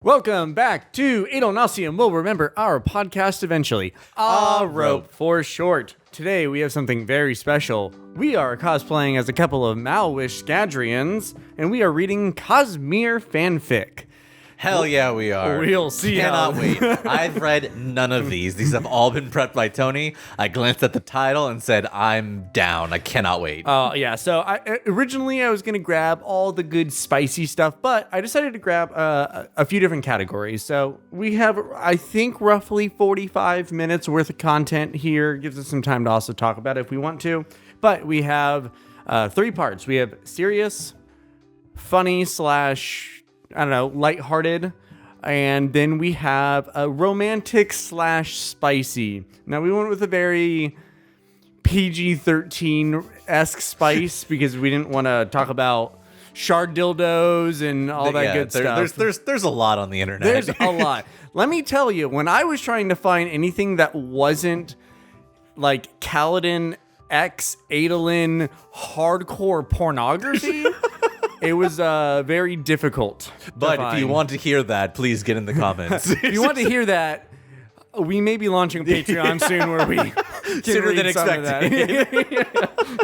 Welcome back to Adonasium. We'll remember our podcast eventually. AWROPE for short. Today we have something very special. We are cosplaying as a couple of Malwish Scadrians, and we are reading Cosmere fanfic. Hell yeah, we are. We'll see. Cannot wait. I've read none of these. These have all been prepped by Tony. I glanced at the title and said, I'm down. I cannot wait. Yeah, so originally I was going to grab all the good spicy stuff, but I decided to grab a few different categories. So we have, I think, roughly 45 minutes worth of content here. Gives us some time to also talk about it if we want to. But we have 3 parts. We have serious, funny / lighthearted, and then we have a romantic / spicy. Now we went with a very PG-13-esque spice because we didn't want to talk about shard dildos and all that good stuff. There's a lot on the internet. There's a lot. Let me tell you, when I was trying to find anything that wasn't like Kaladin X Adolin hardcore pornography, it was very difficult. But if you want to hear that, please get in the comments. If you want to hear that, we may be launching a Patreon soon where we sooner than expected.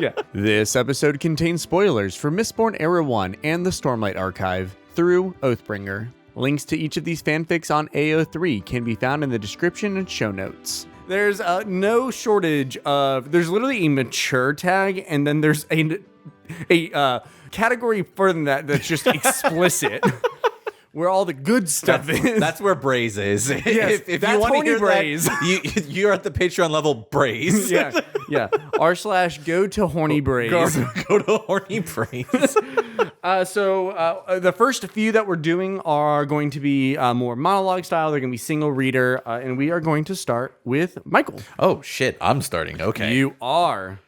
Yeah. This episode contains spoilers for Mistborn Era 1 and the Stormlight archive through Oathbringer. Links to each of these fanfics on AO3 can be found in the description and show notes. There's no shortage of... There's literally a mature tag, and then there's a category further than that that's just explicit. Where all the good stuff is. That's where Braze is. Yes, if that's you want to hear Braze. That, you're at the Patreon level Braze. Yeah. r/go to horny Braze. Go to horny Braze. So the first few that we're doing are going to be more monologue style. They're going to be single reader. And we are going to start with Michael. Oh, shit. I'm starting. Okay. You are.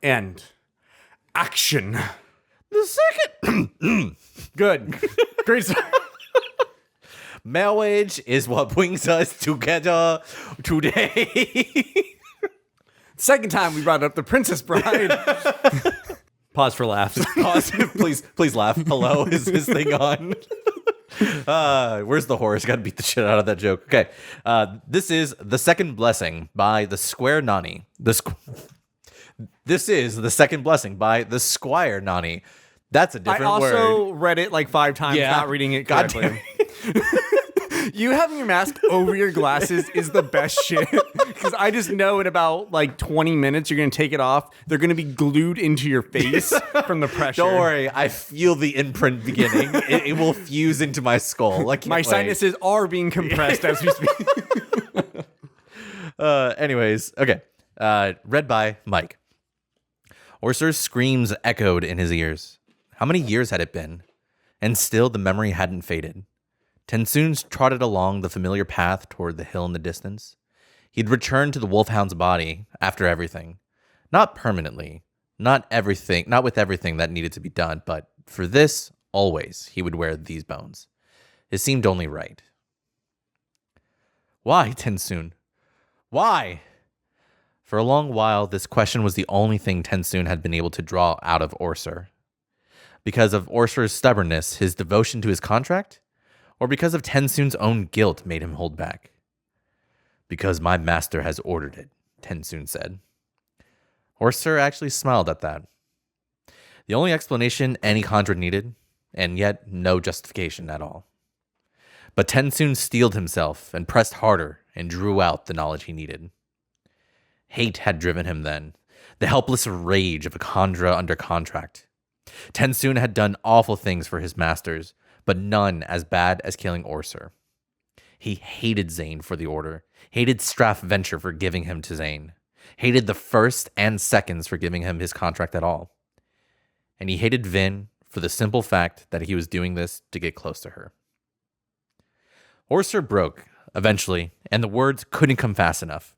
And action. The second. Good. Great start. Marriage is what brings us together today. Second time we brought up the Princess Bride. Pause for laughs. Pause. Please laugh. Hello, is this thing on? Where's the horse? Got to beat the shit out of that joke. Okay. This is The Second Blessing by the Square Nani. This is The Second Blessing by the Squire Nani. That's a different word. I also read it like 5 times, not reading it correctly. You having your mask over your glasses is the best shit. Because I just know in about like 20 minutes, you're going to take it off. They're going to be glued into your face from the pressure. Don't worry. I feel the imprint beginning. It will fuse into my skull. My sinuses are being compressed as we speak. Anyways, okay. Read by Mike. Orsur's screams echoed in his ears. How many years had it been? And still the memory hadn't faded. Tensoon trotted along the familiar path toward the hill in the distance. He'd returned to the wolfhound's body after everything. Not permanently. Not with everything that needed to be done, but for this, always, he would wear these bones. It seemed only right. Why, Tensoon? Why? For a long while, this question was the only thing Tensoon had been able to draw out of Orsur. Because of Orsur's stubbornness, his devotion to his contract? Or because of Tensoon's own guilt made him hold back? Because my master has ordered it, Tensoon said. Orsur actually smiled at that. The only explanation any Khandra needed, and yet no justification at all. But Tensoon steeled himself and pressed harder and drew out the knowledge he needed. Hate had driven him then, the helpless rage of a Khandra under contract. Tensoon had done awful things for his masters, but none as bad as killing Orsur. He hated Zane for the order, hated Straff Venture for giving him to Zane, hated the first and seconds for giving him his contract at all. And he hated Vin for the simple fact that he was doing this to get close to her. Orsur broke, eventually, and the words couldn't come fast enough.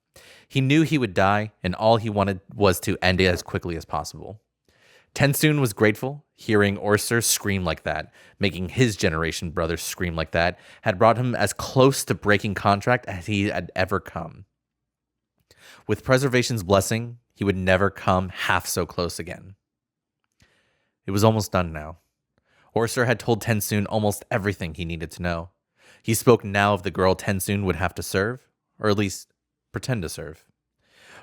He knew he would die, and all he wanted was to end it as quickly as possible. Tensoon was grateful. Hearing Orsur scream like that, making his generation brothers scream like that, had brought him as close to breaking contract as he had ever come. With Preservation's blessing, he would never come half so close again. It was almost done now. Orser had told Tensoon almost everything he needed to know. He spoke now of the girl Tensoon would have to serve, or at least pretend to serve.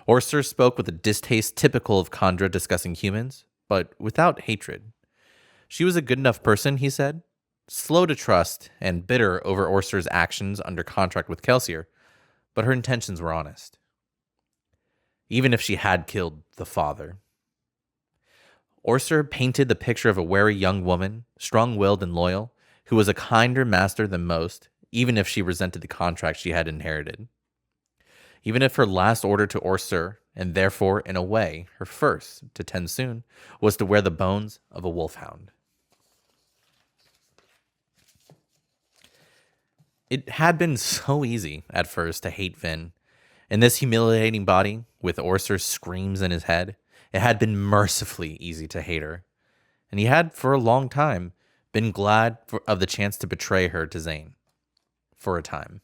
Orser spoke with a distaste typical of Kandra discussing humans, but without hatred. She was a good enough person, he said, slow to trust and bitter over Orser's actions under contract with Kelsier, but her intentions were honest. Even if she had killed the father. Orser painted the picture of a wary young woman, strong-willed and loyal, who was a kinder master than most, even if she resented the contract she had inherited. Even if her last order to Orser, and therefore, in a way, her first to Tensoon, was to wear the bones of a wolfhound. It had been so easy at first to hate Vin. In this humiliating body, with Orser's screams in his head, it had been mercifully easy to hate her. And he had, for a long time, been glad of the chance to betray her to Zane. For a time.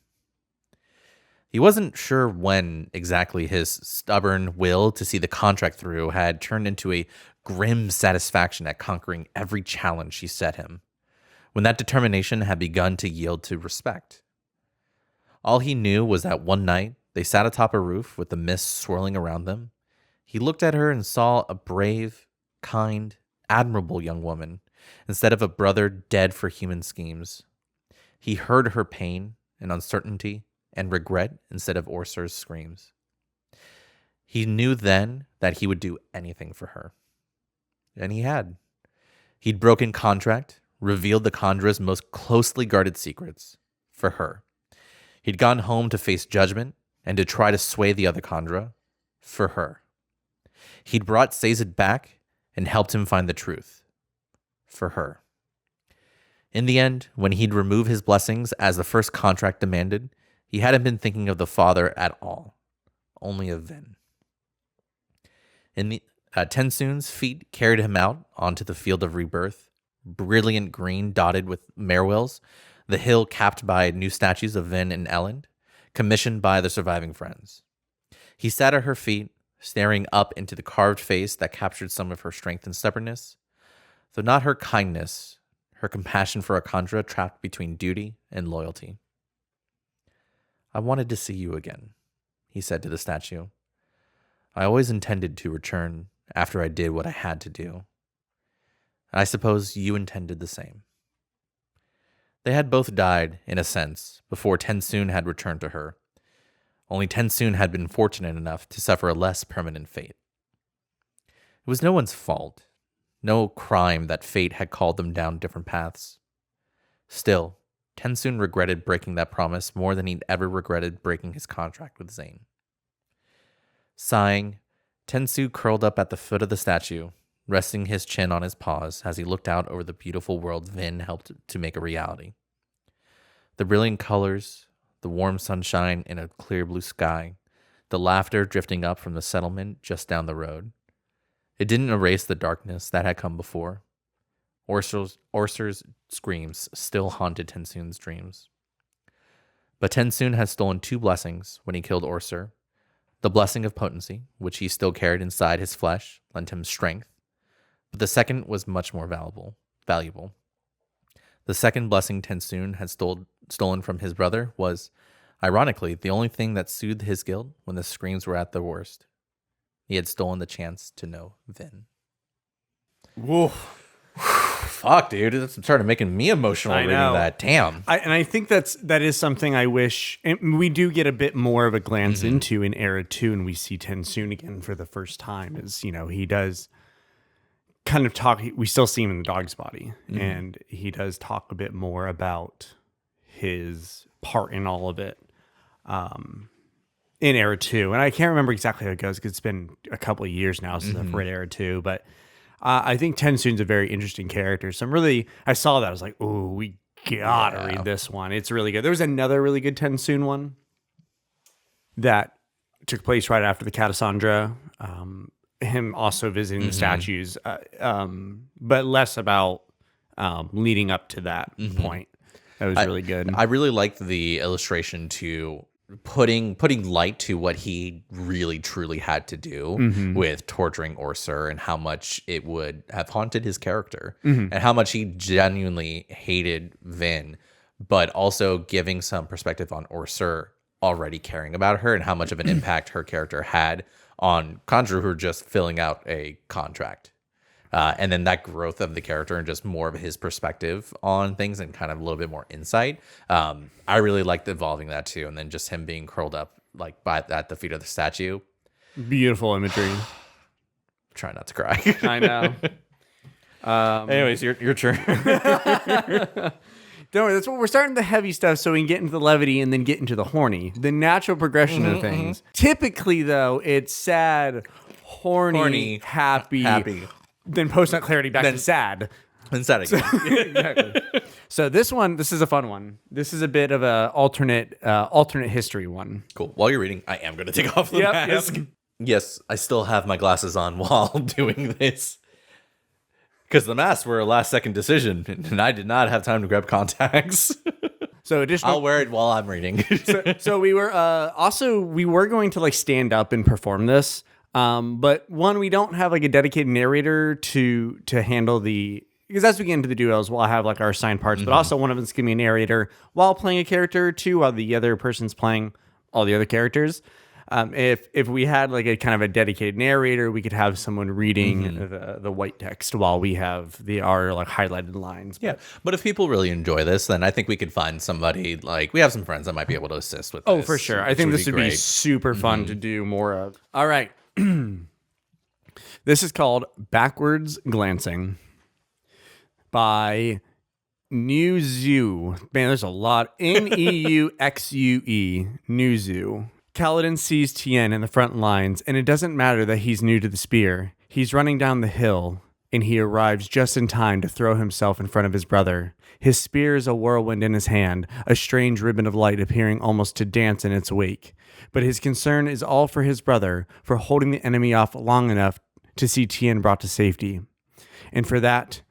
He wasn't sure when exactly his stubborn will to see the contract through had turned into a grim satisfaction at conquering every challenge she set him, when that determination had begun to yield to respect. All he knew was that one night, they sat atop a roof with the mist swirling around them. He looked at her and saw a brave, kind, admirable young woman, instead of a brother dead for human schemes. He heard her pain and uncertainty and regret instead of Orser's screams. He knew then that he would do anything for her. And he had. He'd broken contract, revealed the Khandra's most closely guarded secrets for her. He'd gone home to face judgment and to try to sway the other Khandra for her. He'd brought Sazed back and helped him find the truth for her. In the end, when he'd remove his blessings as the first contract demanded, he hadn't been thinking of the father at all, only of Vin. Tensoon's feet carried him out onto the field of rebirth, brilliant green dotted with merewills, the hill capped by new statues of Vin and Elend, commissioned by the surviving friends. He sat at her feet, staring up into the carved face that captured some of her strength and stubbornness, though not her kindness, her compassion for a Khandra trapped between duty and loyalty. I wanted to see you again, he said to the statue. I always intended to return after I did what I had to do. I suppose you intended the same. They had both died, in a sense, before Tensoon had returned to her. Only Tensoon had been fortunate enough to suffer a less permanent fate. It was no one's fault, no crime that fate had called them down different paths. Still, Tensoon regretted breaking that promise more than he'd ever regretted breaking his contract with Zane. Sighing, Tensoon curled up at the foot of the statue, resting his chin on his paws as he looked out over the beautiful world Vin helped to make a reality. The brilliant colors, the warm sunshine in a clear blue sky, the laughter drifting up from the settlement just down the road. It didn't erase the darkness that had come before. Orser's screams still haunted Tensoon's dreams. But Tensoon had stolen two blessings when he killed Orser. The blessing of potency, which he still carried inside his flesh, lent him strength. But the second was much more valuable. The second blessing Tensoon had stolen from his brother was, ironically, the only thing that soothed his guilt when the screams were at their worst. He had stolen the chance to know Vin. Whoa. Fuck, dude. That's started making me emotional reading that. Damn. I think that is something I wish, and we do get a bit more of a glance into in Era 2, and we see Tensoon again for the first time. Is, he does kind of talk. We still see him in the dog's body, and he does talk a bit more about his part in all of it in Era 2. And I can't remember exactly how it goes because it's been a couple of years now since I've read Era 2, but I think Tensoon's a very interesting character. So I saw that. I was like, oh, we gotta read this one. It's really good. There was another really good Tensoon one that took place right after the Cassandra. Him also visiting the statues, but less about leading up to that point. That was really good. I really liked the illustration to putting light to what he really truly had to do with torturing Orser and how much it would have haunted his character and how much he genuinely hated Vin, but also giving some perspective on Orser already caring about her and how much of an impact her character had on Conjurer, who are just filling out a contract. And then that growth of the character and just more of his perspective on things and kind of a little bit more insight. I really liked evolving that too. And then just him being curled up like at the feet of the statue. Beautiful imagery. Try not to cry. I know. Anyways, your turn. Don't worry, that's what we're starting the heavy stuff so we can get into the levity and then get into the horny. The natural progression of things. Typically, though, it's sad, horny, happy. Then post-nut clarity back to sad. And sad again. Exactly. So this is a fun one. This is a bit of a alternate history one. Cool. While you're reading, I am going to take off the mask. Yes, I still have my glasses on while doing this. Because the masks were a last-second decision, and I did not have time to grab contacts. So I'll wear it while I'm reading. so we were going to like stand up and perform this. But one, we don't have like a dedicated narrator to handle because as we get into the duos, we'll have like our assigned parts, but also one of us can be a narrator while playing a character or two, while the other person's playing all the other characters. If we had like a kind of a dedicated narrator, we could have someone reading the white text while we have our like highlighted lines. But if people really enjoy this, then I think we could find somebody, like we have some friends that might be able to assist with this. Oh, for sure. I think this would be super fun to do more of. All right. This is called Backwards Glancing by Neuxue. Man, there's a lot. Neuxue. Neuxue. Kaladin sees Tien in the front lines, and it doesn't matter that he's new to the spear. He's running down the hill, and he arrives just in time to throw himself in front of his brother. His spear is a whirlwind in his hand, a strange ribbon of light appearing almost to dance in its wake. But his concern is all for his brother, for holding the enemy off long enough to see Tien brought to safety. And for that,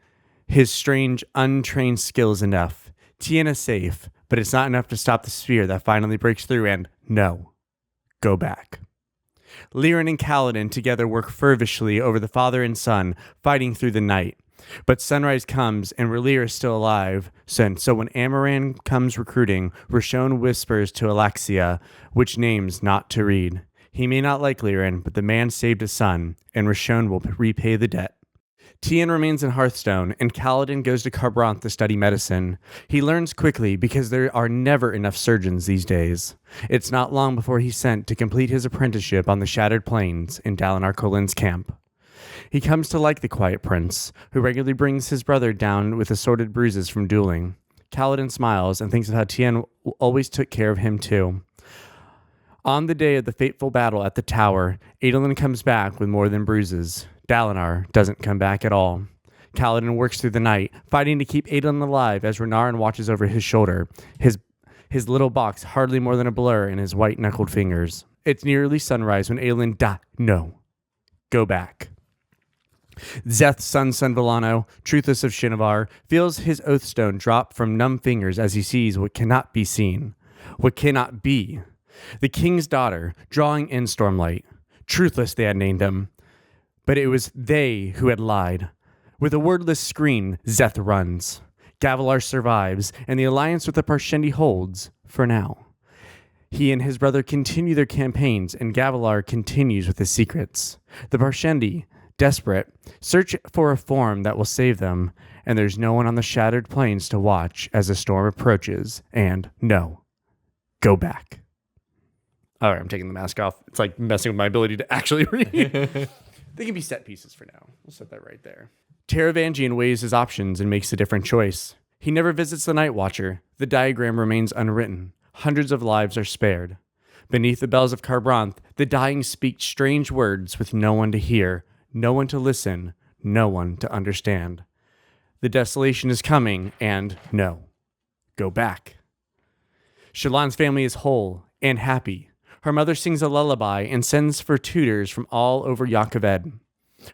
his strange, untrained skill is enough. Tien is safe, but it's not enough to stop the spear that finally breaks through and, no, go back. Liren and Kaladin together work fervishly over the father and son, fighting through the night. But sunrise comes, and Relir is still alive. So when Amaran comes recruiting, Rashon whispers to Alaxia which names not to read. He may not like Liren, but the man saved his son, and Rashon will repay the debt. Tien remains in Hearthstone, and Kaladin goes to Kharbranth to study medicine. He learns quickly because there are never enough surgeons these days. It's not long before he's sent to complete his apprenticeship on the Shattered Plains in Dalinar Kholin's camp. He comes to like the Quiet Prince, who regularly brings his brother down with assorted bruises from dueling. Kaladin smiles and thinks of how Tien always took care of him too. On the day of the fateful battle at the tower, Adolin comes back with more than bruises. Dalinar doesn't come back at all. Kaladin works through the night, fighting to keep Adolin alive as Renarin watches over his shoulder, his little box hardly more than a blur in his white-knuckled fingers. It's nearly sunrise when Adolin go back. Zeth's son Villano, truthless of Shinovar, feels his oathstone drop from numb fingers as he sees what cannot be seen, what cannot be. The king's daughter, drawing in Stormlight. Truthless they had named him. But it was they who had lied. With a wordless scream, Zeth runs. Gavilar survives, and the alliance with the Parshendi holds, for now. He and his brother continue their campaigns, and Gavilar continues with his secrets. The Parshendi, desperate, search for a form that will save them, and there's no one on the Shattered Plains to watch as the storm approaches, and no, go back. All right, I'm taking the mask off. It's like messing with my ability to actually read. They can be set pieces for now. We'll set that right there. Taravangian weighs his options and makes a different choice. He never visits the Night Watcher. The diagram remains unwritten. Hundreds of lives are spared. Beneath the bells of Kharbranth, the dying speak strange words with no one to hear, no one to listen, no one to understand. The desolation is coming, and no, go back. Shallan's family is whole and happy. Her mother sings a lullaby and sends for tutors from all over Yakaved.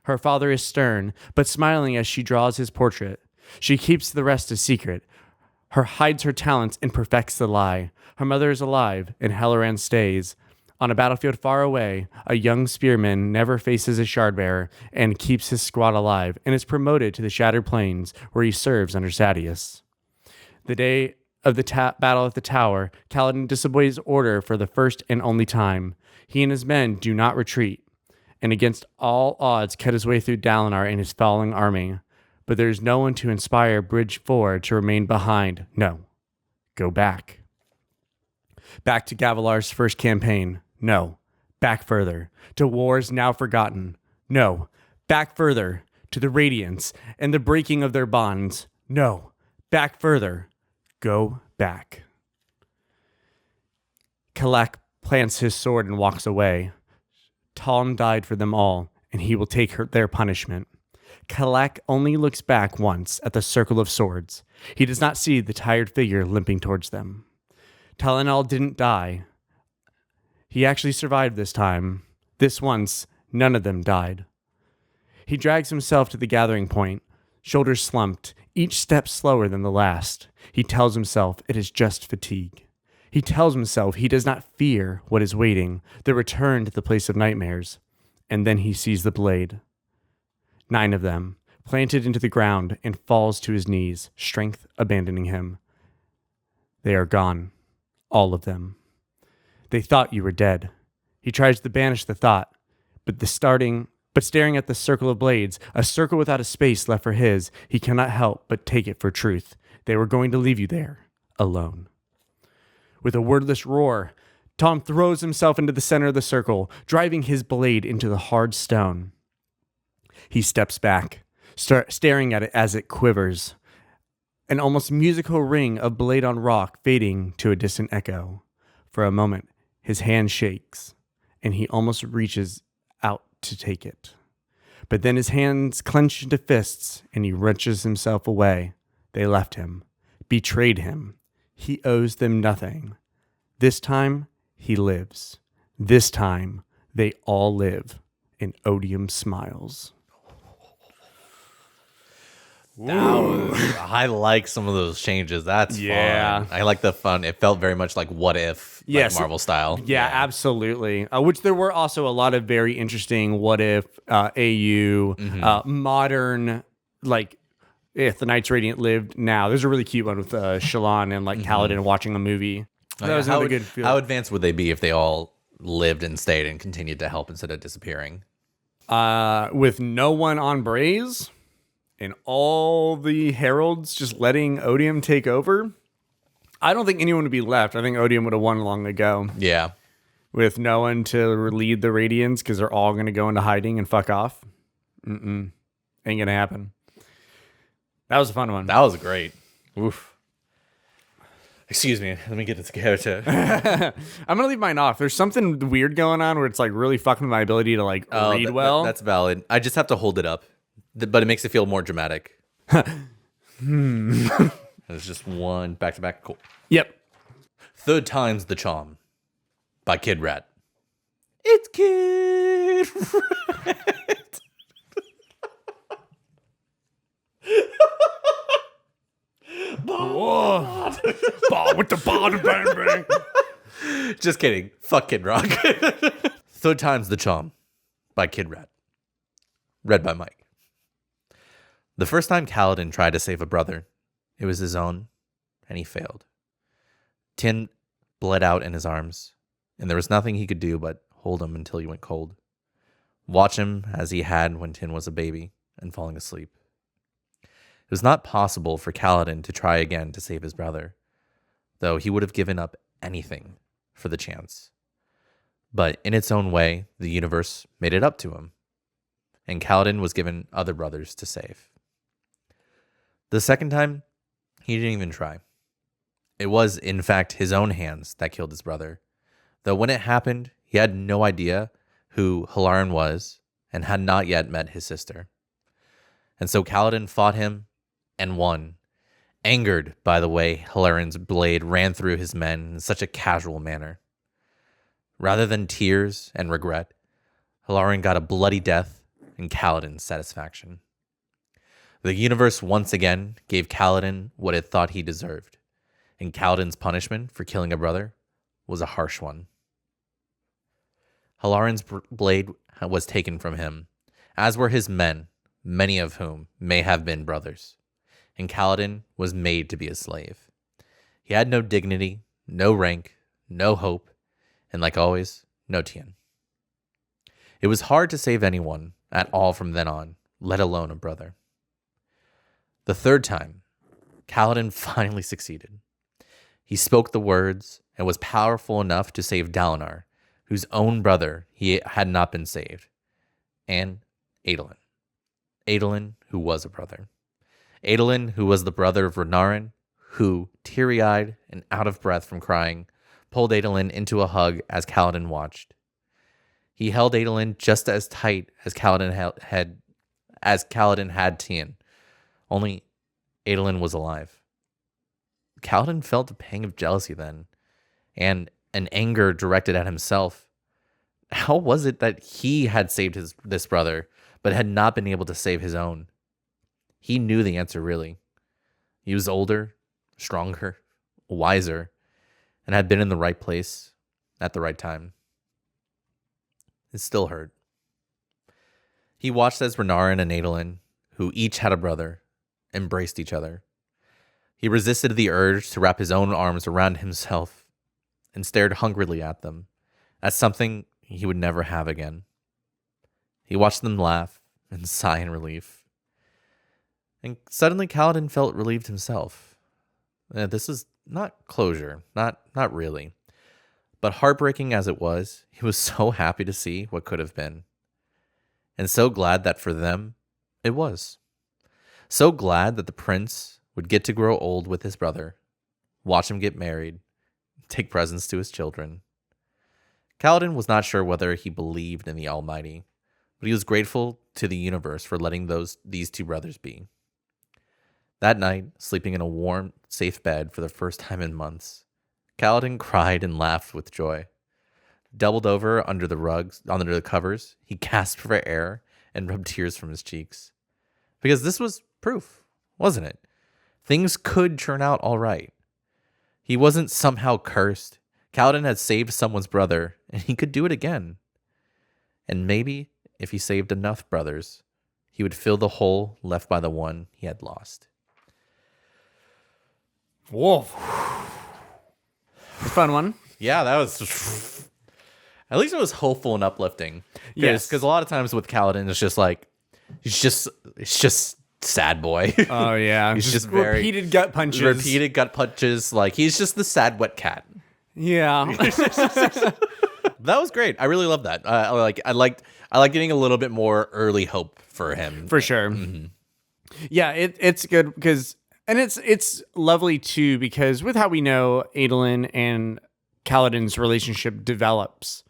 Her father is stern, but smiling as she draws his portrait. She keeps the rest a secret. Her hides her talents and perfects the lie. Her mother is alive, and Halloran stays. On a battlefield far away, a young spearman never faces a shardbearer and keeps his squad alive, and is promoted to the Shattered Plains, where he serves under Sadius. The day of the battle at the tower, Kaladin disobeys order for the first and only time. He and his men do not retreat, and against all odds cut his way through Dalinar and his falling army. But there is no one to inspire Bridge 4 to remain behind. No. Go back. Back to Gavilar's first campaign. No. Back further. To wars now forgotten. No. Back further. To the Radiance and the breaking of their bonds. No. Back further. Go back. Kalak plants his sword and walks away. Talm died for them all, and he will take their punishment. Kalak only looks back once at the circle of swords. He does not see the tired figure limping towards them. Talinal didn't die. He actually survived this time. This once, none of them died. He drags himself to the gathering point, shoulders slumped, each step slower than the last. He tells himself it is just fatigue. He tells himself he does not fear what is waiting, the return to the place of nightmares. And then he sees the blade. 9 of them, planted into the ground, and falls to his knees, strength abandoning him. They are gone. All of them. They thought you were dead. He tries to banish the thought, but staring at the circle of blades, a circle without a space left for his, he cannot help but take it for truth. They were going to leave you there, alone. With a wordless roar, Tom throws himself into the center of the circle, driving his blade into the hard stone. He steps back, staring at it as it quivers, an almost musical ring of blade on rock fading to a distant echo. For a moment, his hand shakes, and he almost reaches out to take it. But then his hands clench into fists, and he wrenches himself away. They left him, betrayed him. He owes them nothing. This time, he lives. This time, they all live. And Odium smiles. I like some of those changes. That's fun. I like the fun. It felt very much like What If, like Marvel style. Yeah, absolutely. Which there were also a lot of very interesting What If, AU, modern, like, if the Knights Radiant lived now. There's a really cute one with Shallan and like Kaladin watching a movie. That was another good feel. How advanced would they be if they all lived and stayed and continued to help instead of disappearing? With no one on Braze and all the heralds just letting Odium take over, I don't think anyone would be left. I think Odium would have won long ago. Yeah. With no one to lead the Radiants because they're all going to go into hiding and fuck off. Ain't going to happen. That was a fun one. That was great. Oof. Excuse me. Let me get it together. I'm going to leave mine off. There's something weird going on where it's like really fucking my ability to like read well. That's valid. I just have to hold it up. But it makes it feel more dramatic. There's just one back-to-back. Cool. Yep. Third Time's the Charm by Kid Rat. It's Kid Rat. Whoa. Ball with the ball, bang, bang. Just kidding. Fuck Kid Rock. Third Time's the Charm by Kid Rat. Read by Mike. The first time Kaladin tried to save a brother, it was his own, and he failed. Tin bled out in his arms, and there was nothing he could do but hold him until he went cold. Watch him as he had when Tin was a baby and falling asleep. It was not possible for Kaladin to try again to save his brother, though he would have given up anything for the chance. But in its own way, the universe made it up to him, and Kaladin was given other brothers to save. The second time, he didn't even try. It was, in fact, his own hands that killed his brother, though when it happened, he had no idea who Halaran was and had not yet met his sister. And so Kaladin fought him and won, angered by the way Halaran's blade ran through his men in such a casual manner. Rather than tears and regret, Halaran got a bloody death and Kaladin's satisfaction. The universe once again gave Kaladin what it thought he deserved, and Kaladin's punishment for killing a brother was a harsh one. Halarin's blade was taken from him, as were his men, many of whom may have been brothers, and Kaladin was made to be a slave. He had no dignity, no rank, no hope, and like always, no tien. It was hard to save anyone at all from then on, let alone a brother. The third time, Kaladin finally succeeded. He spoke the words and was powerful enough to save Dalinar, whose own brother he had not been saved, and Adolin. Adolin, who was a brother. Adolin, who was the brother of Renarin, who, teary-eyed and out of breath from crying, pulled Adolin into a hug as Kaladin watched. He held Adolin just as tight as Kaladin had Tien. Only Adolin was alive. Kaladin felt a pang of jealousy then, and an anger directed at himself. How was it that he had saved this brother, but had not been able to save his own? He knew the answer, really. He was older, stronger, wiser, and had been in the right place at the right time. It still hurt. He watched as Renarin and Adolin, who each had a brother, embraced each other. He resisted the urge to wrap his own arms around himself and stared hungrily at them as something he would never have again. He watched them laugh and sigh in relief. And suddenly Kaladin felt relieved himself. This is not closure, not really. But heartbreaking as it was, he was so happy to see what could have been. And so glad that for them, it was. So glad that the prince would get to grow old with his brother, watch him get married, take presents to his children. Kaladin was not sure whether he believed in the Almighty, but he was grateful to the universe for letting these two brothers be. That night, sleeping in a warm, safe bed for the first time in months, Kaladin cried and laughed with joy. Doubled over under the covers, he gasped for air and rubbed tears from his cheeks. Because this was proof, wasn't it? Things could turn out all right. He wasn't somehow cursed. Kaladin had saved someone's brother, and he could do it again. And maybe, if he saved enough brothers, he would fill the hole left by the one he had lost. Whoa. Fun one. Yeah, that was... At least it was hopeful and uplifting. Yes. Because a lot of times with Kaladin, it's just like... It's just sad boy. Oh, yeah. He's just very... Repeated gut punches. Like, he's just the sad wet cat. Yeah. That was great. I really love that. I like getting a little bit more early hope for him. For sure. Mm-hmm. Yeah, it's good because... And it's lovely, too, because with how we know Adolin and Kaladin's relationship develops,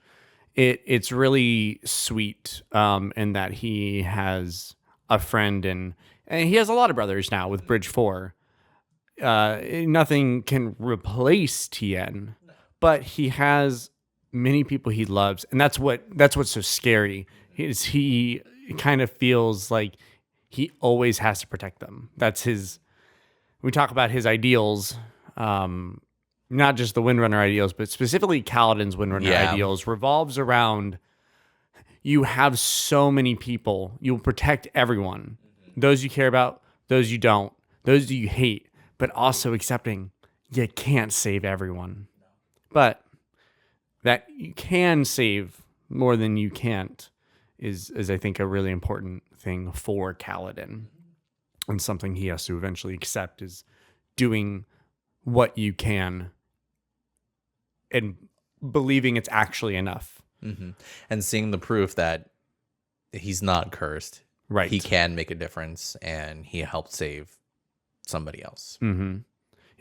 it's really sweet in that he has a friend, and he has a lot of brothers now with Bridge 4. Nothing can replace Tien, but he has many people he loves, and that's what's so scary, is he kind of feels like he always has to protect them. That's his... We talk about his ideals, not just the Windrunner ideals, but specifically Kaladin's Windrunner ideals revolves around you have so many people. You'll protect everyone. Those you care about, those you don't, those you hate, but also accepting you can't save everyone. But that you can save more than you can't is I think, a really important thing for Kaladin. And something he has to eventually accept is doing what you can and believing it's actually enough. Mm-hmm. And seeing the proof that he's not cursed. Right. He can make a difference, and he helped save somebody else. Mm-hmm.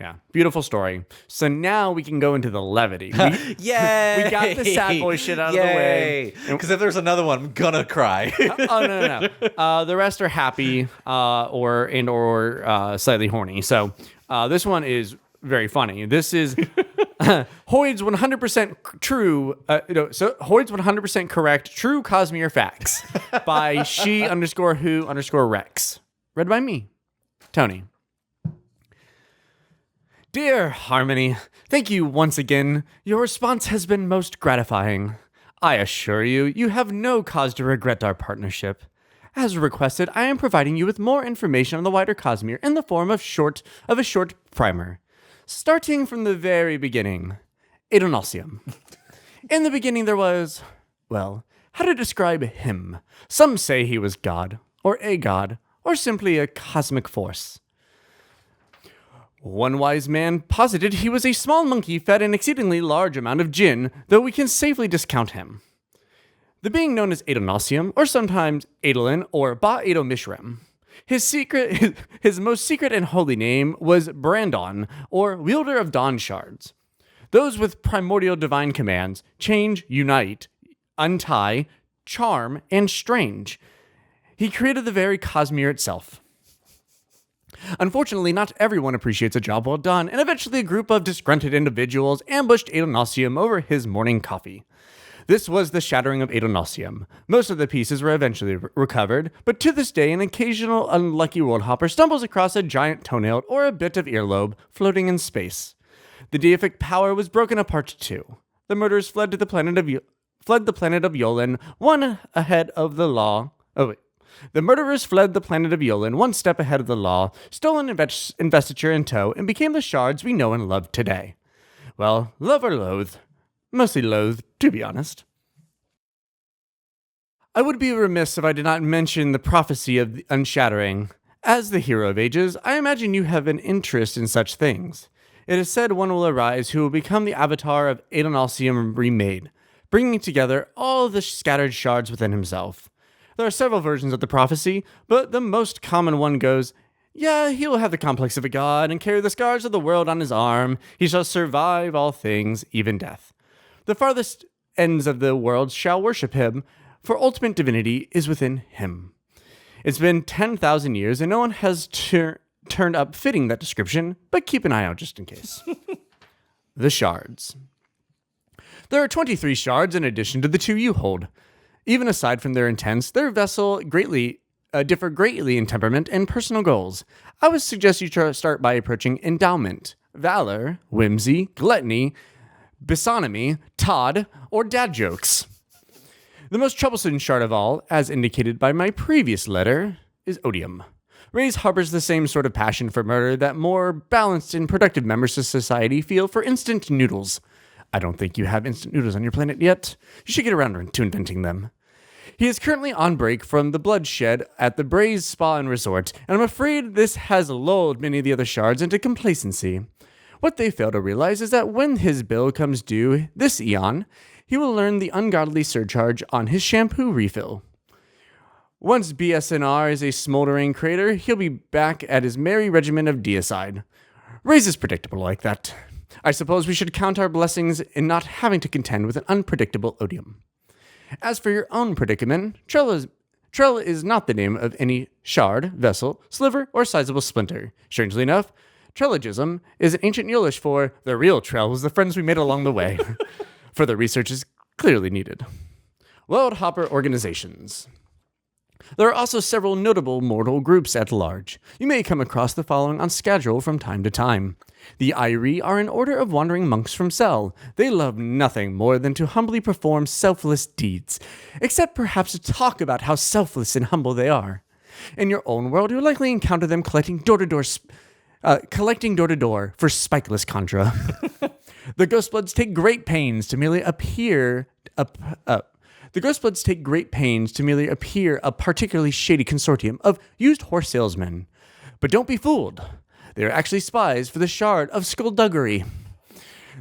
Yeah. Beautiful story. So now we can go into the levity. Yay! We got the sad boy shit out of the way. Because if there's another one, I'm gonna cry. Oh, no. The rest are happy or slightly horny. So this one is very funny. This is Hoyd's 100% true. So Hoyd's 100% correct. True Cosmere facts by she_who_Rex. Read by me, Tony. Dear Harmony, thank you once again. Your response has been most gratifying. I assure you, you have no cause to regret our partnership. As requested, I am providing you with more information on the wider Cosmere in the form of a short primer. Starting from the very beginning. Adonosium. In the beginning there was, well, how to describe him? Some say he was God, or a god, or simply a cosmic force. One wise man posited he was a small monkey fed an exceedingly large amount of jinn, though we can safely discount him. The being known as Adonosium, or sometimes Adolin, or Ba-Ado Mishram. His most secret and holy name was Brandon, or Wielder of Dawn Shards. Those with primordial divine commands, change, unite, untie, charm, and strange. He created the very Cosmere itself. Unfortunately, not everyone appreciates a job well done, and eventually a group of disgruntled individuals ambushed Adonosium over his morning coffee. This was the shattering of Adonosium. Most of the pieces were eventually recovered, but to this day an occasional unlucky world hopper stumbles across a giant toenail or a bit of earlobe floating in space. The deific power was broken apart too. The murderers fled the planet of Yolen, one ahead of the law. The murderers fled the planet of Yolen one step ahead of the law, stole an investiture in tow, and became the shards we know and love today. Well, love or loathe. Mostly loathe, to be honest. I would be remiss if I did not mention the prophecy of the unshattering. As the hero of ages, I imagine you have an interest in such things. It is said one will arise who will become the avatar of Adonosium remade, bringing together all the scattered shards within himself. There are several versions of the prophecy, but the most common one goes, yeah, he will have the complex of a god and carry the scars of the world on his arm. He shall survive all things, even death. The farthest ends of the world shall worship him, for ultimate divinity is within him. It's been 10,000 years, and no one has turned up fitting that description, but keep an eye out just in case. The shards. There are 23 shards in addition to the 2 you hold. Even aside from their intents, their vessel differ greatly in temperament and personal goals. I would suggest you start by approaching endowment, valor, whimsy, gluttony, bisonomy, Todd, or dad jokes. The most troublesome shard of all, as indicated by my previous letter, is odium. Reyes harbors the same sort of passion for murder that more balanced and productive members of society feel for instant noodles. I don't think you have instant noodles on your planet yet. You should get around to inventing them. He is currently on break from the bloodshed at the Braze Spa and Resort, and I'm afraid this has lulled many of the other shards into complacency. What they fail to realize is that when his bill comes due this eon, he will learn the ungodly surcharge on his shampoo refill. Once BSNR is a smoldering crater, he'll be back at his merry regimen of deicide. Reyes is predictable like that. I suppose we should count our blessings in not having to contend with an unpredictable odium. As for your own predicament, Trell is not the name of any shard, vessel, sliver, or sizable splinter. Strangely enough, Trellogism is an ancient Yolish for the real Trell was the friends we made along the way. Further research is clearly needed. World Hopper organizations. There are also several notable mortal groups at large. You may come across the following on Scadrial from time to time. The Airi are an order of wandering monks from Cell. They love nothing more than to humbly perform selfless deeds, except perhaps to talk about how selfless and humble they are. In your own world, you'll likely encounter them collecting door-to-door for spikeless contra. The Ghostbloods take great pains to merely appear a particularly shady consortium of used horse salesmen. But don't be fooled. They are actually spies for the Shard of Skullduggery.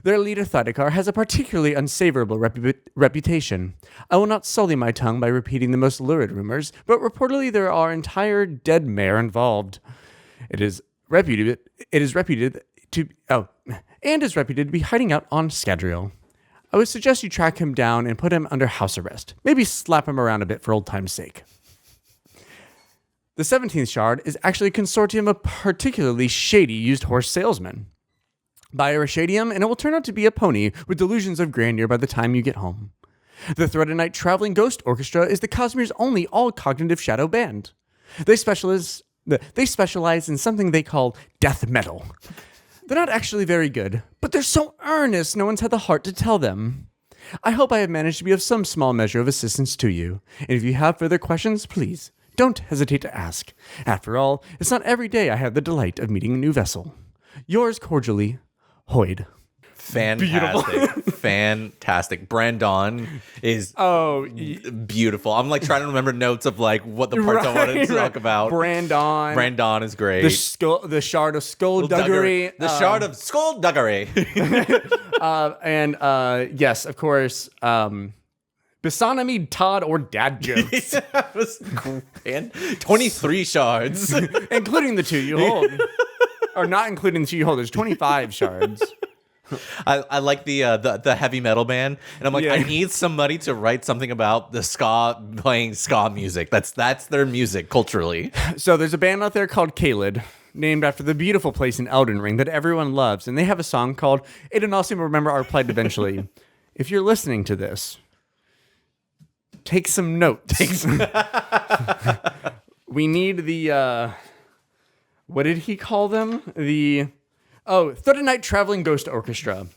Their leader, Thydekar, has a particularly unsavourable reputation. I will not sully my tongue by repeating the most lurid rumors, but reportedly there are entire dead mare involved. It is reputed to be hiding out on Scadrial. I would suggest you track him down and put him under house arrest. Maybe slap him around a bit for old time's sake. The 17th Shard is actually a consortium of particularly shady used horse salesmen. Buy a Rashadium and it will turn out to be a pony with delusions of grandeur by the time you get home. The Threaded Night Traveling Ghost Orchestra is the Cosmere's only all-cognitive shadow band. They specialize in something they call death metal. They're not actually very good, but they're so earnest no one's had the heart to tell them. I hope I have managed to be of some small measure of assistance to you, and if you have further questions, please don't hesitate to ask. After all, it's not every day I have the delight of meeting a new vessel. Yours cordially, Hoyd. Fantastic. Fantastic. Brandon is beautiful. I'm like trying to remember notes of like what the parts I wanted to talk about. Brandon is great. The shard of skullduggery. The shard of skullduggery. And yes, of course, Bisonomide, Todd, or dad jokes. That was 23 shards. Including the two you hold. Or not including the two you hold. There's 25 shards. I like the heavy metal band, and I'm like, I need somebody to write something about the playing ska music. That's their music culturally. So there's a band out there called Caelid, named after the beautiful place in Elden Ring that everyone loves, and they have a song called "Aiden Remember Our Plight Eventually." If you're listening to this, take some notes. We need the what did he call them? Thursday Night Traveling Ghost Orchestra.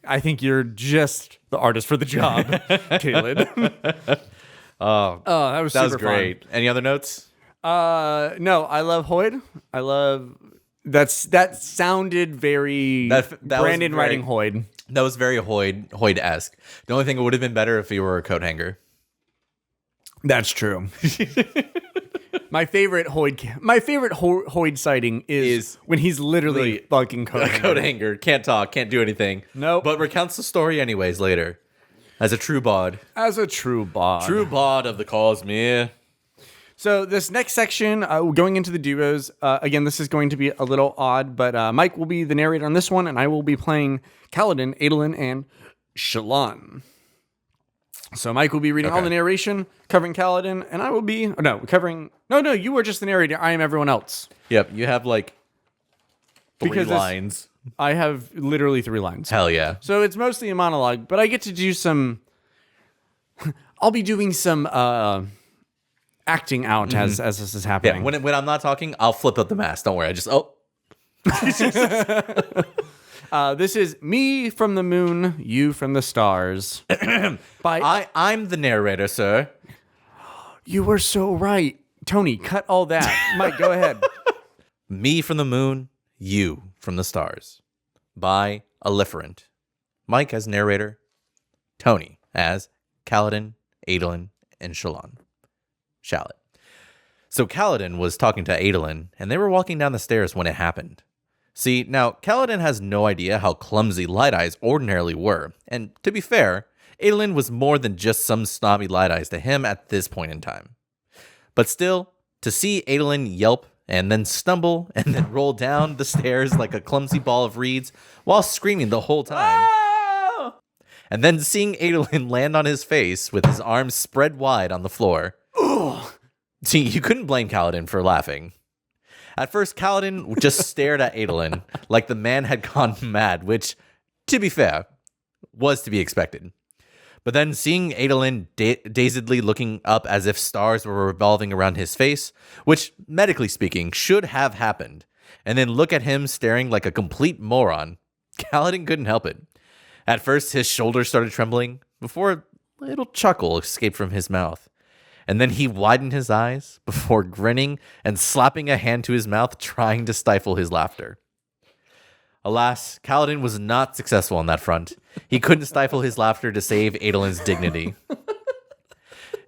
I think you're just the artist for the job, Caelid. That was great. Fun. Any other notes? No, I love Hoyd. That sounded very Brandon writing Hoyd. That was very Hoyd-esque. The only thing it would have been better if he were a coat hanger. That's true. My favorite Hoyd sighting is when he's literally fucking coat hanger. Can't talk, can't do anything. Nope. But recounts the story anyways later. As a true bod. True bod of the Cosmere. So this next section, going into the duos, again, this is going to be a little odd, but Mike will be the narrator on this one, and I will be playing Kaladin, Adolin, and Shallan. So Mike will be reading all the narration, covering Kaladin, and I will be covering. No, you were just the narrator. I am everyone else. Yep, you have like three lines. I have literally 3 lines. Hell yeah! So it's mostly a monologue, but I get to do some. I'll be doing some acting out as this is happening. Yeah, when I'm not talking, I'll flip up the mask. Don't worry, I just this is me from the moon, you from the stars. I'm the narrator, sir. You were so right. Tony, cut all that. Mike, go ahead. Me from the moon, you from the stars. By Aliferent. Mike as narrator. Tony as Kaladin, Adolin, and Shallan. Shallot. So Kaladin was talking to Adolin, and they were walking down the stairs when it happened. See, now, Kaladin has no idea how clumsy Light Eyes ordinarily were, and to be fair, Adolin was more than just some snobby Light Eyes to him at this point in time. But still, to see Adolin yelp and then stumble and then roll down the stairs like a clumsy ball of reeds while screaming the whole time. Oh! And then seeing Adolin land on his face with his arms spread wide on the floor. Ugh. See, you couldn't blame Kaladin for laughing. At first, Kaladin just stared at Adolin like the man had gone mad, which, to be fair, was to be expected. But then seeing Adolin dazedly looking up as if stars were revolving around his face, which, medically speaking, should have happened, and then look at him staring like a complete moron, Kaladin couldn't help it. At first, his shoulders started trembling, before a little chuckle escaped from his mouth. And then he widened his eyes before grinning and slapping a hand to his mouth, trying to stifle his laughter. Alas, Kaladin was not successful on that front. He couldn't stifle his laughter to save Adolin's dignity.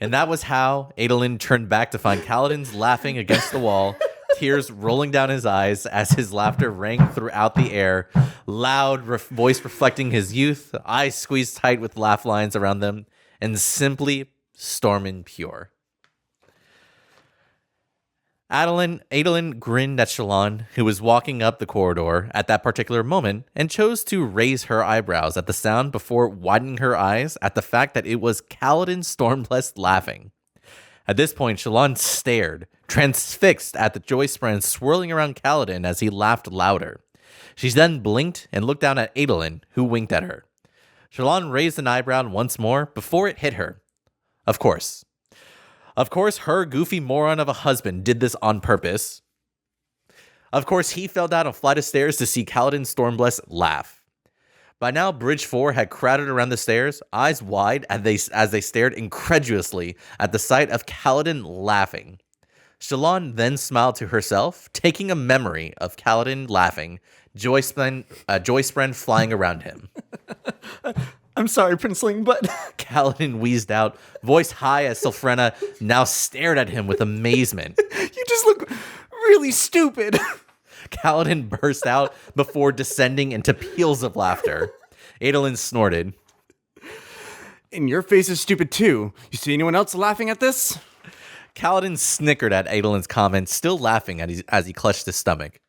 And that was how Adolin turned back to find Kaladin's laughing against the wall, tears rolling down his eyes as his laughter rang throughout the air, loud voice reflecting his youth, eyes squeezed tight with laugh lines around them, and simply storming pure. Adolin grinned at Shallan, who was walking up the corridor at that particular moment, and chose to raise her eyebrows at the sound before widening her eyes at the fact that it was Kaladin Stormblessed laughing. At this point, Shallan stared, transfixed at the joy strands swirling around Kaladin as he laughed louder. She then blinked and looked down at Adolin, who winked at her. Shallan raised an eyebrow once more before it hit her. Of course, her goofy moron of a husband did this on purpose. Of course, he fell down a flight of stairs to see Kaladin Stormbless laugh. By now, Bridge 4 had crowded around the stairs, eyes wide as they stared incredulously at the sight of Kaladin laughing. Shallan then smiled to herself, taking a memory of Kaladin laughing, joy spren flying around him. I'm sorry, Princeling, but... Kaladin wheezed out, voice high as Sylphrena now stared at him with amazement. You just look really stupid. Kaladin burst out before descending into peals of laughter. Adolin snorted. And your face is stupid too. You see anyone else laughing at this? Kaladin snickered at Adolin's comment, still laughing as he clutched his stomach.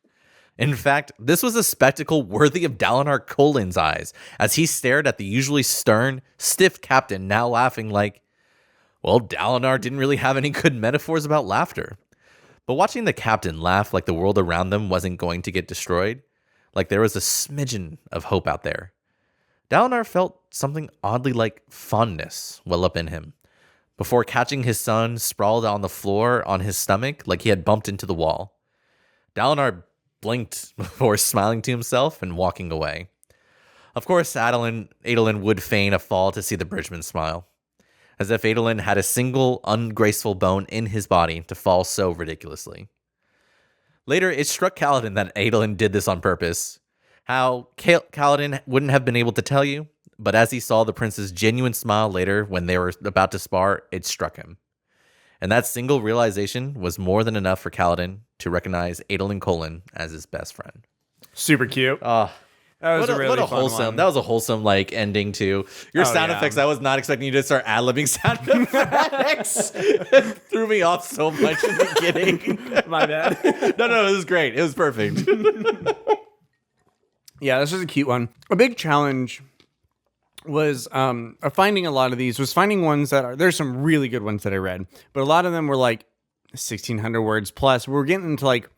In fact, this was a spectacle worthy of Dalinar Kholin's eyes, as he stared at the usually stern, stiff captain now laughing like, well, Dalinar didn't really have any good metaphors about laughter. But watching the captain laugh like the world around them wasn't going to get destroyed, like there was a smidgen of hope out there, Dalinar felt something oddly like fondness well up in him, before catching his son sprawled on the floor on his stomach like he had bumped into the wall. Dalinar blinked before smiling to himself and walking away. Of course, Adolin would feign a fall to see the bridgeman smile, as if Adolin had a single ungraceful bone in his body to fall so ridiculously. Later, it struck Kaladin that Adolin did this on purpose. How Kaladin wouldn't have been able to tell you, but as he saw the prince's genuine smile later when they were about to spar, it struck him. And that single realization was more than enough for Kaladin to recognize Adolin Kholin as his best friend. Super cute. That was a really fun wholesome one. That was a wholesome like ending to your sound effects. I was not expecting you to start ad-libbing sound effects. Threw me off so much in the beginning. My bad. No, it was great. It was perfect. Yeah, this was a cute one. A big challenge was finding a lot of these, was finding ones that are, there's some really good ones that I read, but a lot of them were like 1,600 words plus. We're getting into like,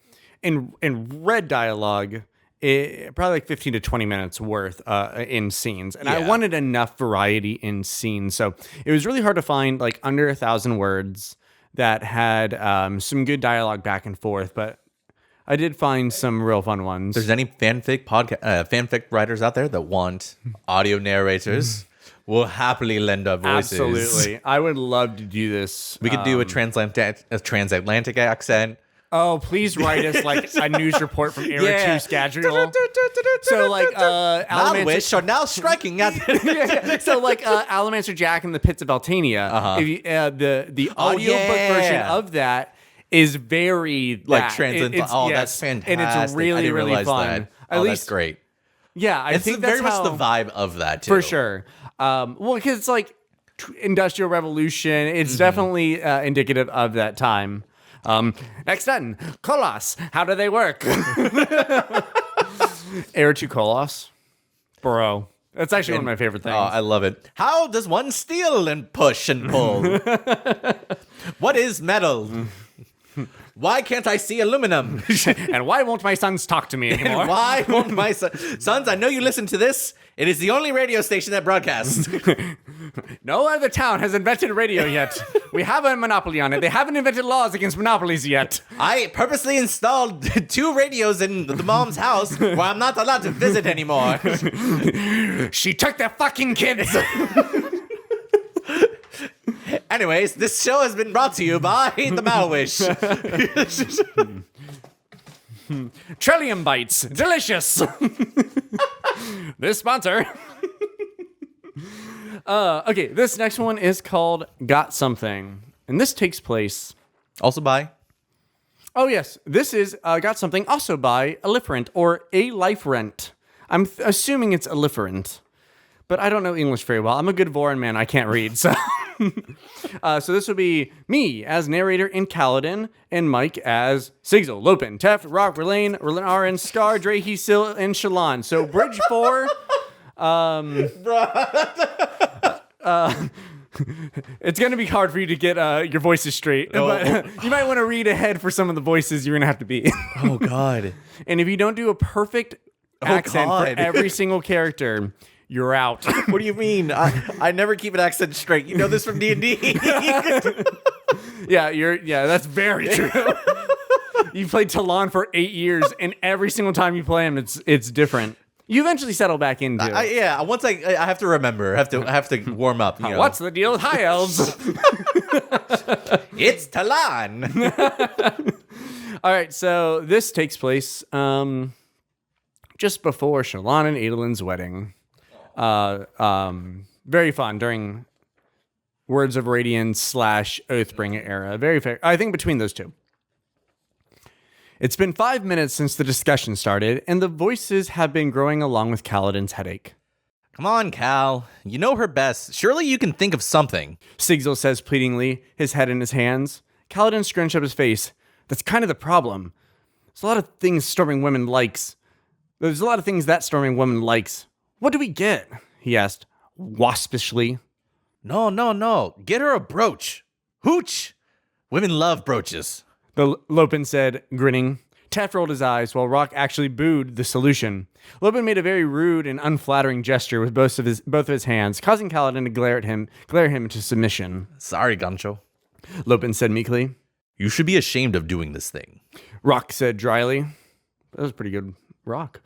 in read dialogue, probably like 15 to 20 minutes worth in scenes. And I wanted enough variety in scenes. So it was really hard to find like under 1,000 words that had some good dialogue back and forth, but I did find some real fun ones. There's any fanfic writers out there that want audio narrators, we'll happily lend our voices. Absolutely. I would love to do this. We could do a transatlantic accent. Oh, please write us like a news report from Era 2 Scadrian. So like Malwish are now striking at So like Alamancr Jack in the Pits of Altania. If you, the audiobook version of that is very like that's fantastic. And it's really, really fun. At least that's great. Yeah, I think that's very much the vibe of that too. For sure. Well, because it's like Industrial Revolution. It's definitely indicative of that time. Next then, Kolos. How do they work? Era 2 Kolos. Bro. That's actually one of my favorite things. Oh, I love it. How does one steal and push and pull? What is metal? Why can't I see aluminum? And why won't my sons talk to me anymore? And why won't my sons? I know you listen to this. It is the only radio station that broadcasts. No other town has invented radio yet. We have a monopoly on it. They haven't invented laws against monopolies yet. I purposely installed 2 radios in the mom's house where I'm not allowed to visit anymore. She took their fucking kids. Anyways, this show has been brought to you by the Malwish. Trillium bites. Delicious. This sponsor. Okay, this next one is called Got Something. And this takes place... Also by... Oh, yes. This is Got Something also by Aliferent or A Life Rent. I'm assuming it's Aliferent. But I don't know English very well. I'm a good Voron man. I can't read, so... So this would be me as narrator in Kaladin, and Mike as Sigil, Lopin, Teft, Rock, Verlaine, Arin, Scar, Drahe, Sil, and Shallan. So Bridge 4... it's going to be hard for you to get your voices straight. But you might want to read ahead for some of the voices you're going to have to be. Oh, God. And if you don't do a perfect accent for every single character... You're out. What do you mean? I never keep an accent straight. You know this from D&D. Yeah, that's very true. You played Talon for 8 years, and every single time you play him, it's different. You eventually settle back into it. Yeah, once I have to remember. I have to warm up. You know. What's the deal with high elves? It's Talon. All right, so this takes place just before Shallan and Adolin's wedding. Very fun during Words of Radiance / Oathbringer era. Very fair. I think between those two. It's been 5 minutes since the discussion started, and the voices have been growing along with Kaladin's headache. Come on, Cal. You know her best. Surely you can think of something. Sigil says pleadingly, his head in his hands. Kaladin scrunched up his face. That's kind of the problem. There's a lot of things Storming Woman likes. There's a lot of things that Storming Woman likes. What do we get? He asked, waspishly. No. Get her a brooch. Hooch. Women love brooches. Lopin said, grinning. Taft rolled his eyes while Rock actually booed the solution. Lopin made a very rude and unflattering gesture with both of his hands, causing Kaladin to glare him into submission. Sorry, Gancho. Lopin said meekly. You should be ashamed of doing this thing. Rock said dryly. That was pretty good, Rock.